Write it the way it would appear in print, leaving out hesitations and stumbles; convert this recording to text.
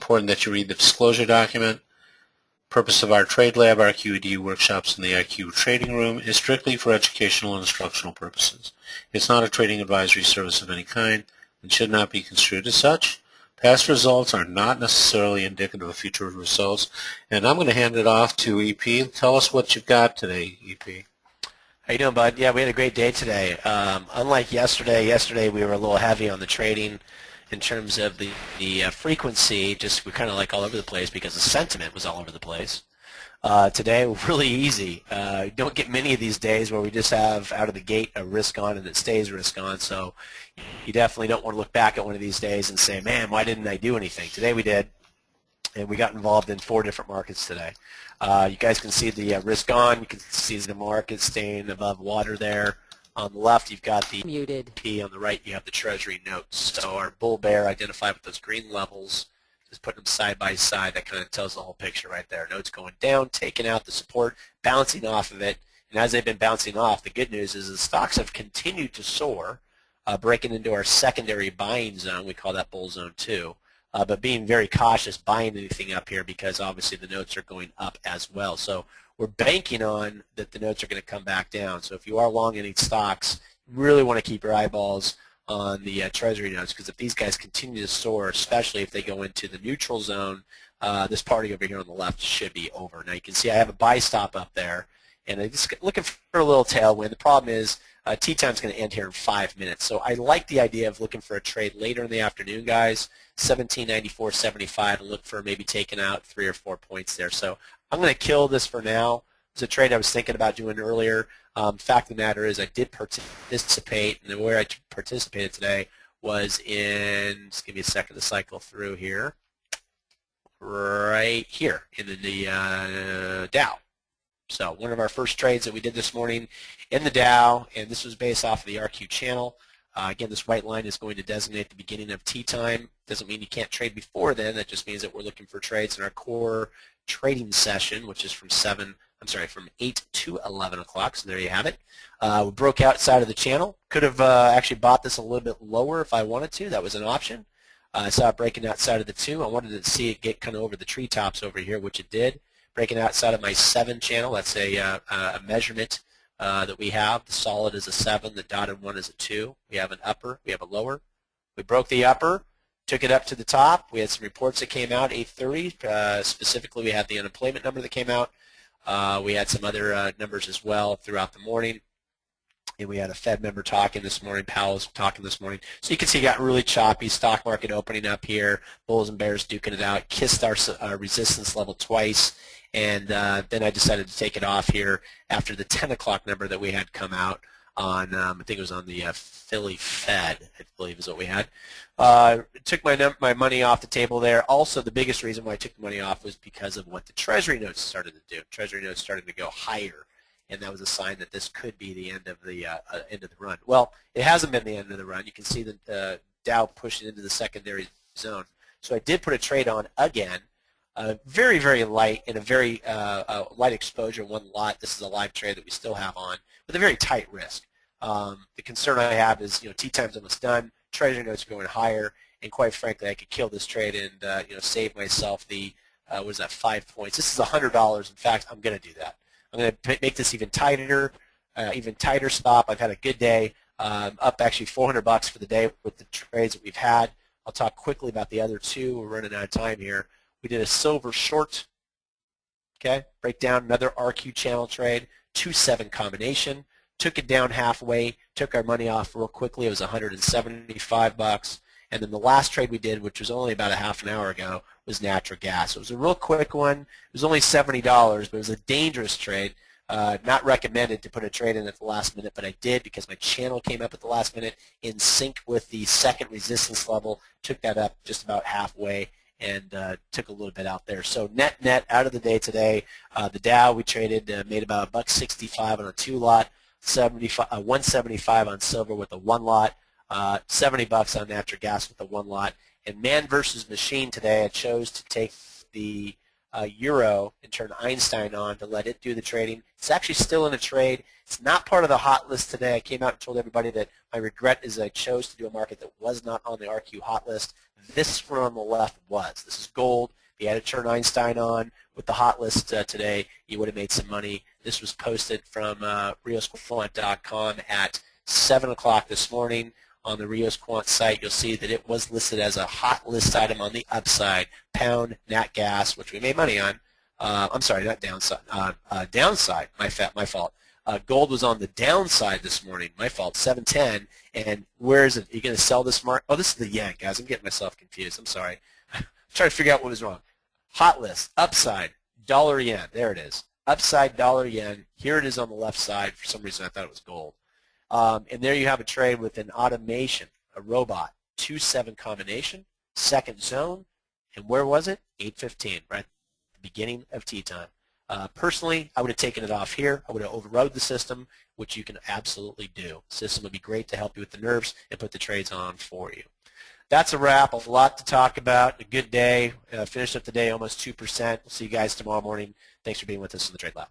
important that you read the disclosure document. Purpose of our TradeLAB RQED workshops in the IQ Trading Room is strictly for educational and instructional purposes. It's not a trading advisory service of any kind and should not be construed as such. Past results are not necessarily indicative of future results. And I'm going to hand it off to EP. Tell us what you've got today, EP. How you doing, bud? Yeah, we had a great day today. Unlike yesterday we were a little heavy on the trading in terms of the frequency. We're kind of like all over the place because the sentiment was all over the place. Today, really easy. You don't get many of these days where we just have out of the gate a risk on and it stays risk on. So you definitely don't want to look back at one of these days and say, man, why didn't I do anything? Today we did, and we got involved in 4 different markets today. You guys can see the risk on. You can see the market staying above water there. On the left, you've got the muted P. On the right, you have the Treasury notes. So our bull bear identified with those green levels. Just putting them side by side, that kind of tells the whole picture right there. Notes going down, taking out the support, bouncing off of it. And as they've been bouncing off, the good news is the stocks have continued to soar, breaking into our secondary buying zone. We call that bull zone 2. But being very cautious buying anything up here because obviously the notes are going up as well. So we're banking on that the notes are going to come back down. So if you are long any stocks, you really want to keep your eyeballs on the Treasury notes, because if these guys continue to soar, especially if they go into the neutral zone, this party over here on the left should be over. Now you can see I have a buy stop up there, and I'm just looking for a little tailwind. The problem is tea time is going to end here in 5 minutes. So I like the idea of looking for a trade later in the afternoon, guys, 1794.75, and look for maybe taking out 3 or 4 points there. So I'm going to kill this for now. It's a trade I was thinking about doing earlier. Fact of the matter is I did participate, and the way I participated today was in, just give me a second to cycle through here, right here in the Dow. So one of our first trades that we did this morning in the Dow, and this was based off of the RQ channel. Again, this white line is going to designate the beginning of tea time. Doesn't mean you can't trade before then. That just means that we're looking for trades in our core trading session, which is from 8 to 11 o'clock. So there you have it. We broke outside of the channel. Could have actually bought this a little bit lower if I wanted to. That was an option. I saw it breaking outside of the 2. I wanted to see it get kind of over the treetops over here, which it did. Breaking outside of my 7 channel. That's a measurement that we have. The solid is a 7. The dotted one is a 2. We have an upper. We have a lower. We broke the upper. Took it up to the top. We had some reports that came out, 8:30. Specifically, we had the unemployment number that came out. We had some other numbers as well throughout the morning. And we had a Fed member talking this morning. Powell's talking this morning. So you can see it got really choppy. Stock market opening up here. Bulls and bears duking it out. Kissed our resistance level twice. And then I decided to take it off here after the 10 o'clock number that we had come out on, I think it was on the Philly Fed, I believe is what we had. Took my money off the table there. Also, the biggest reason why I took the money off was because of what the Treasury notes started to do. Treasury notes started to go higher, and that was a sign that this could be the end of the run. Well, it hasn't been the end of the run. You can see the Dow pushing into the secondary zone. So I did put a trade on again. Very, very light and a very light exposure, one lot. This is a live trade that we still have on with a very tight risk. The concern I have is, tea time's almost done. Treasury notes are going higher, and quite frankly, I could kill this trade and save myself the 5 points. This is $100. In fact, I'm going to do that. I'm going to make this even tighter stop. I've had a good day. Up actually $400 for the day with the trades that we've had. I'll talk quickly about the other 2. We're running out of time here. We did a silver short, okay, break down another RQ channel trade, 2-7 combination, took it down halfway, took our money off real quickly. It was $175. And then the last trade we did, which was only about a half an hour ago, was natural gas. It was a real quick one. It was only $70, but it was a dangerous trade. Not recommended to put a trade in at the last minute, but I did because my channel came up at the last minute in sync with the second resistance level, took that up just about halfway, and took a little bit out there. So net out of the day today, the Dow we traded made about $1.65 on a 2 lot, 175 on silver with a 1 lot, $70 on natural gas with a 1 lot. And man versus machine today, I chose to take the euro and turn Einstein on to let it do the trading. It's actually still in a trade. It's not part of the hot list today. I came out and told everybody that my regret is I chose to do a market that was not on the RQ hot list. This one on the left was. This is gold. If you had to turn Einstein on with the hot list today, you would have made some money. This was posted from RiosQuant.com at 7 o'clock this morning. On the RiosQuant site, you'll see that it was listed as a hot list item on the upside. Pound, nat gas, which we made money on. I'm sorry, not downside. Downside, my fault. Gold was on the downside this morning. My fault, 710. And where is it? Are you going to sell this mark? Oh, this is the yen, guys. I'm getting myself confused. I'm sorry. I'm trying to figure out what was wrong. Hot list, upside, dollar yen. There it is. Upside, dollar yen. Here it is on the left side. For some reason, I thought it was gold. And there you have a trade with an automation, a robot, 2-7 combination, second zone, and where was it? 8:15, right at the beginning of tea time. Personally, I would have taken it off here. I would have overrode the system, which you can absolutely do. The system would be great to help you with the nerves and put the trades on for you. That's a wrap. A lot to talk about. A good day. Finished up the day almost 2%. We'll see you guys tomorrow morning. Thanks for being with us in the Trade Lab.